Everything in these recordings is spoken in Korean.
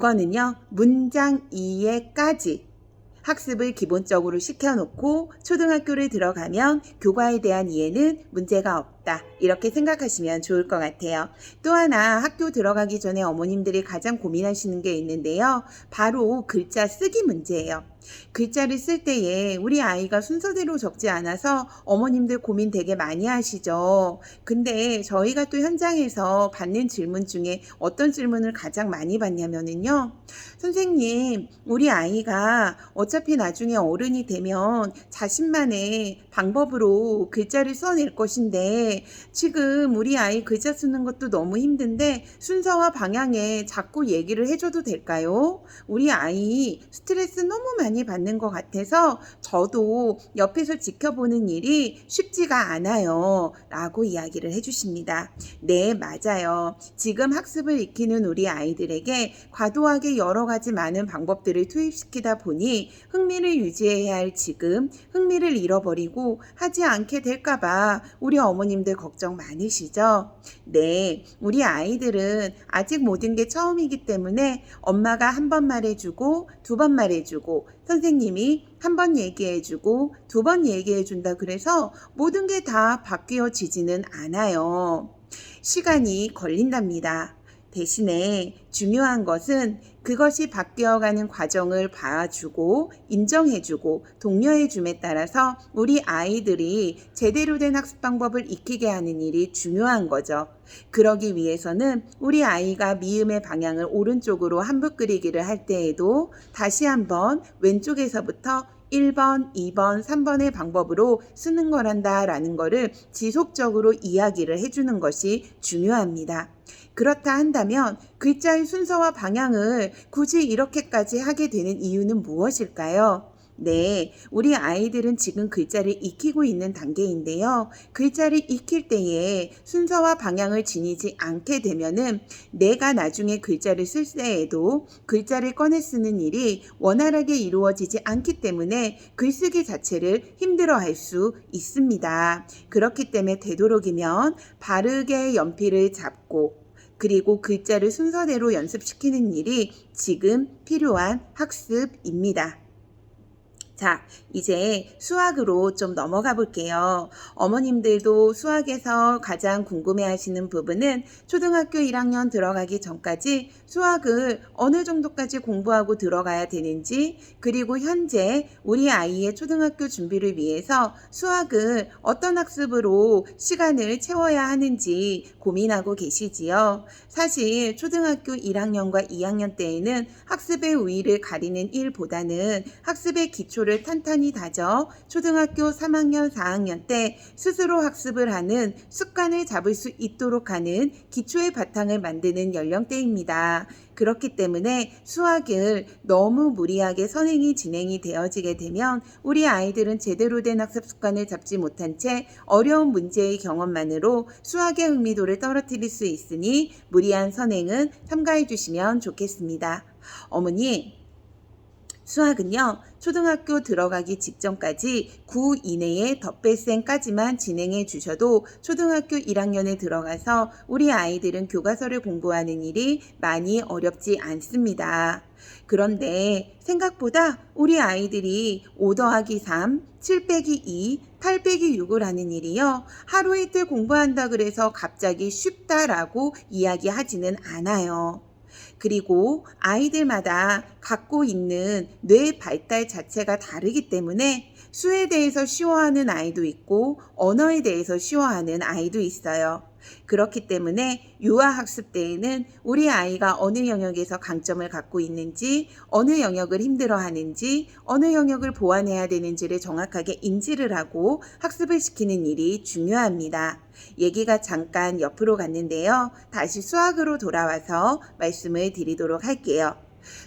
그거는요, 문장 이해까지 학습을 기본적으로 시켜놓고 초등학교를 들어가면 교과에 대한 이해는 문제가 없다. 이렇게 생각하시면 좋을 것 같아요. 또 하나 학교 들어가기 전에 어머님들이 가장 고민하시는 게 있는데요. 바로 글자 쓰기 문제예요. 글자를 쓸 때에 우리 아이가 순서대로 적지 않아서 어머님들 고민 되게 많이 하시죠. 근데 저희가 또 현장에서 받는 질문 중에 어떤 질문을 가장 많이 받냐면요. 선생님, 우리 아이가 어차피 나중에 어른이 되면 자신만의 방법으로 글자를 써낼 것인데 지금 우리 아이 글자 쓰는 것도 너무 힘든데 순서와 방향에 자꾸 얘기를 해줘도 될까요? 우리 아이 스트레스 너무 많이 받는 것 같아서 저도 옆에서 지켜보는 일이 쉽지가 않아요. 라고 이야기를 해주십니다. 네, 맞아요. 지금 학습을 익히는 우리 아이들에게 과도하게 여러 가지 많은 방법들을 투입시키다 보니 흥미를 유지해야 할 지금 흥미를 잃어버리고 하지 않게 될까봐 우리 어머님들 걱정 많으시죠? 네, 우리 아이들은 아직 모든 게 처음이기 때문에 엄마가 한 번 말해주고 두 번 말해주고 선생님이 한 번 얘기해주고 두 번 얘기해준다 그래서 모든 게 다 바뀌어지지는 않아요. 시간이 걸린답니다. 대신에 중요한 것은 그것이 바뀌어가는 과정을 봐주고 인정해주고 독려해줌에 따라서 우리 아이들이 제대로 된 학습 방법을 익히게 하는 일이 중요한 거죠. 그러기 위해서는 우리 아이가 미음의 방향을 오른쪽으로 한붓 그리기를 할 때에도 다시 한번 왼쪽에서부터 1번, 2번, 3번의 방법으로 쓰는 거란다 라는 거를 지속적으로 이야기를 해주는 것이 중요합니다. 그렇다 한다면 글자의 순서와 방향을 굳이 이렇게까지 하게 되는 이유는 무엇일까요? 네, 우리 아이들은 지금 글자를 익히고 있는 단계인데요. 글자를 익힐 때에 순서와 방향을 지니지 않게 되면은 내가 나중에 글자를 쓸 때에도 글자를 꺼내 쓰는 일이 원활하게 이루어지지 않기 때문에 글쓰기 자체를 힘들어할 수 있습니다. 그렇기 때문에 되도록이면 바르게 연필을 잡고 그리고 글자를 순서대로 연습시키는 일이 지금 필요한 학습입니다. 자, 이제 수학으로 좀 넘어가 볼게요. 어머님들도 수학에서 가장 궁금해하시는 부분은 초등학교 1학년 들어가기 전까지 수학을 어느 정도까지 공부하고 들어가야 되는지, 그리고 현재 우리 아이의 초등학교 준비를 위해서 수학을 어떤 학습으로 시간을 채워야 하는지 고민하고 계시지요. 사실 초등학교 1학년과 2학년 때에는 학습의 우위를 가리는 일보다는 학습의 기초를 탄탄히 다져 초등학교 3학년, 4학년 때 스스로 학습을 하는 습관을 잡을 수 있도록 하는 기초의 바탕을 만드는 연령대입니다. 그렇기 때문에 수학을 너무 무리하게 선행이 진행이 되어지게 되면 우리 아이들은 제대로 된 학습 습관을 잡지 못한 채 어려운 문제의 경험만으로 수학의 흥미도를 떨어뜨릴 수 있으니 무리한 선행은 삼가해 주시면 좋겠습니다. 어머니, 수학은요, 초등학교 들어가기 직전까지 9 이내에 덧뺄셈까지만 진행해 주셔도 초등학교 1학년에 들어가서 우리 아이들은 교과서를 공부하는 일이 많이 어렵지 않습니다. 그런데 생각보다 우리 아이들이 5 더하기 3, 7 빼기 2, 8 빼기 6을 하는 일이요. 하루 이틀 공부한다 그래서 갑자기 쉽다라고 이야기하지는 않아요. 그리고 아이들마다 갖고 있는 뇌 발달 자체가 다르기 때문에 수에 대해서 쉬워하는 아이도 있고 언어에 대해서 쉬워하는 아이도 있어요. 그렇기 때문에 유아학습 때에는 우리 아이가 어느 영역에서 강점을 갖고 있는지, 어느 영역을 힘들어하는지, 어느 영역을 보완해야 되는지를 정확하게 인지를 하고 학습을 시키는 일이 중요합니다. 얘기가 잠깐 옆으로 갔는데요. 다시 수학으로 돌아와서 말씀을 드리도록 할게요.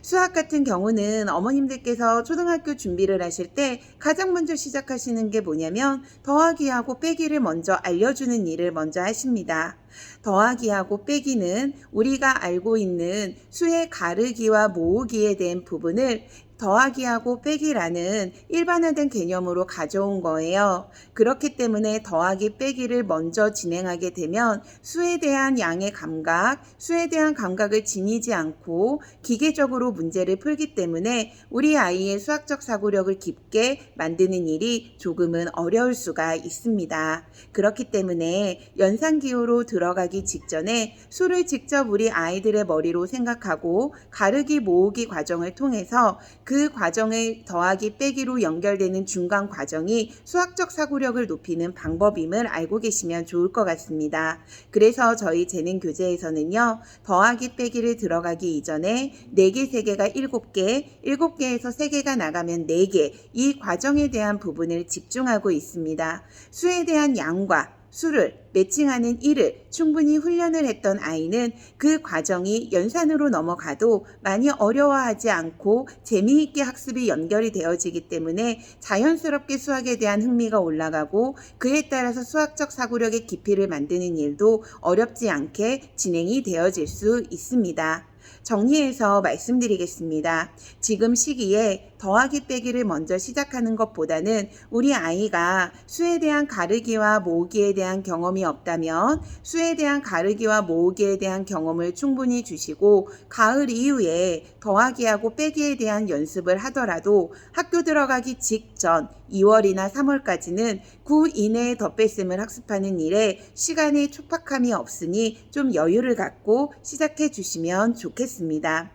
수학 같은 경우는 어머님들께서 초등학교 준비를 하실 때 가장 먼저 시작하시는 게 뭐냐면 더하기하고 빼기를 먼저 알려주는 일을 먼저 하십니다. 더하기하고 빼기는 우리가 알고 있는 수의 가르기와 모으기에 대한 부분을 더하기하고 빼기라는 일반화된 개념으로 가져온 거예요. 그렇기 때문에 더하기 빼기를 먼저 진행하게 되면 수에 대한 양의 감각, 수에 대한 감각을 지니지 않고 기계적으로 문제를 풀기 때문에 우리 아이의 수학적 사고력을 깊게 만드는 일이 조금은 어려울 수가 있습니다. 그렇기 때문에 연산기호로 들어가기 직전에 수를 직접 우리 아이들의 머리로 생각하고 가르기 모으기 과정을 통해서 그 과정의 더하기 빼기로 연결되는 중간 과정이 수학적 사고력을 높이는 방법임을 알고 계시면 좋을 것 같습니다. 그래서 저희 재능 교재에서는요, 더하기 빼기를 들어가기 이전에 4개, 3개가 7개, 7개에서 3개가 나가면 4개, 이 과정에 대한 부분을 집중하고 있습니다. 수에 대한 양과 수를 매칭하는 일을 충분히 훈련을 했던 아이는 그 과정이 연산으로 넘어가도 많이 어려워하지 않고 재미있게 학습이 연결이 되어지기 때문에 자연스럽게 수학에 대한 흥미가 올라가고 그에 따라서 수학적 사고력의 깊이를 만드는 일도 어렵지 않게 진행이 되어질 수 있습니다. 정리해서 말씀드리겠습니다. 지금 시기에 더하기 빼기를 먼저 시작하는 것보다는 우리 아이가 수에 대한 가르기와 모으기에 대한 경험이 없다면 수에 대한 가르기와 모으기에 대한 경험을 충분히 주시고 가을 이후에 더하기하고 빼기에 대한 연습을 하더라도 학교 들어가기 직전 2월이나 3월까지는 9 이내에 덧뺄셈을 학습하는 일에 시간의 촉박함이 없으니 좀 여유를 갖고 시작해 주시면 좋겠습니다.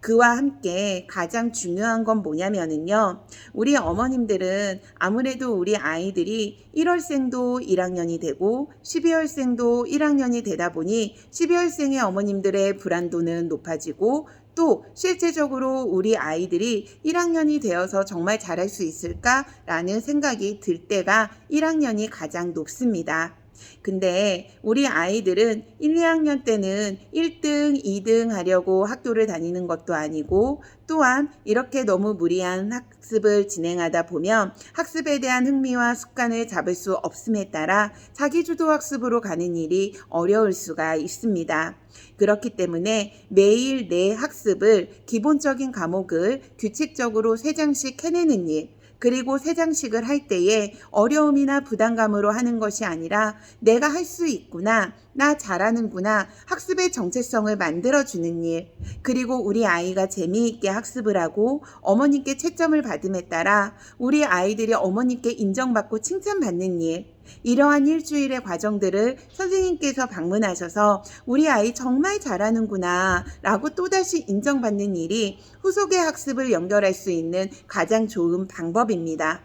그와 함께 가장 중요한 건 뭐냐면요. 우리 어머님들은 아무래도 우리 아이들이 1월생도 1학년이 되고 12월생도 1학년이 되다 보니 12월생의 어머님들의 불안도는 높아지고 또 실제적으로 우리 아이들이 1학년이 되어서 정말 잘할 수 있을까라는 생각이 들 때가 1학년이 가장 높습니다. 근데 우리 아이들은 1, 2학년 때는 1등, 2등 하려고 학교를 다니는 것도 아니고 또한 이렇게 너무 무리한 학습을 진행하다 보면 학습에 대한 흥미와 습관을 잡을 수 없음에 따라 자기주도 학습으로 가는 일이 어려울 수가 있습니다. 그렇기 때문에 매일 내 학습을 기본적인 과목을 규칙적으로 3장씩 해내는 일, 그리고 3장씩을 할 때에 어려움이나 부담감으로 하는 것이 아니라 내가 할 수 있구나, 나 잘하는구나, 학습의 정체성을 만들어주는 일, 그리고 우리 아이가 재미있게 학습을 하고 어머님께 채점을 받음에 따라 우리 아이들이 어머님께 인정받고 칭찬받는 일, 이러한 일주일의 과정들을 선생님께서 방문하셔서 우리 아이 정말 잘하는구나 라고 또다시 인정받는 일이 후속의 학습을 연결할 수 있는 가장 좋은 방법입니다.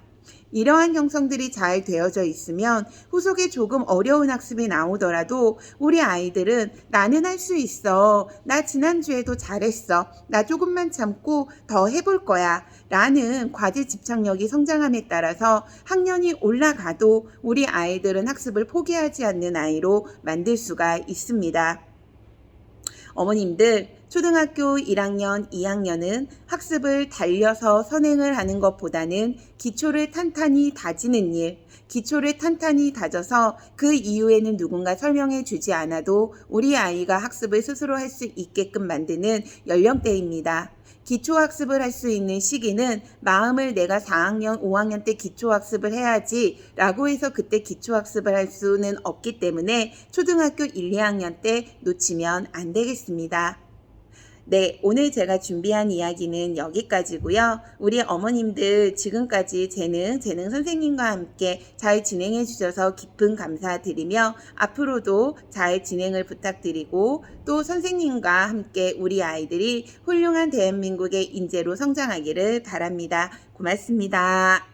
이러한 형성들이 잘 되어져 있으면 후속에 조금 어려운 학습이 나오더라도 우리 아이들은 나는 할 수 있어. 나 지난주에도 잘했어. 나 조금만 참고 더 해볼 거야. 라는 과제 집착력이 성장함에 따라서 학년이 올라가도 우리 아이들은 학습을 포기하지 않는 아이로 만들 수가 있습니다. 어머님들, 초등학교 1학년, 2학년은 학습을 달려서 선행을 하는 것보다는 기초를 탄탄히 다지는 일, 기초를 탄탄히 다져서 그 이후에는 누군가 설명해 주지 않아도 우리 아이가 학습을 스스로 할 수 있게끔 만드는 연령대입니다. 기초학습을 할 수 있는 시기는 마음을 내가 4학년, 5학년 때 기초학습을 해야지 라고 해서 그때 기초학습을 할 수는 없기 때문에 초등학교 1, 2학년 때 놓치면 안 되겠습니다. 네, 오늘 제가 준비한 이야기는 여기까지고요. 우리 어머님들 지금까지 재능 선생님과 함께 잘 진행해 주셔서 깊은 감사드리며 앞으로도 잘 진행을 부탁드리고 또 선생님과 함께 우리 아이들이 훌륭한 대한민국의 인재로 성장하기를 바랍니다. 고맙습니다.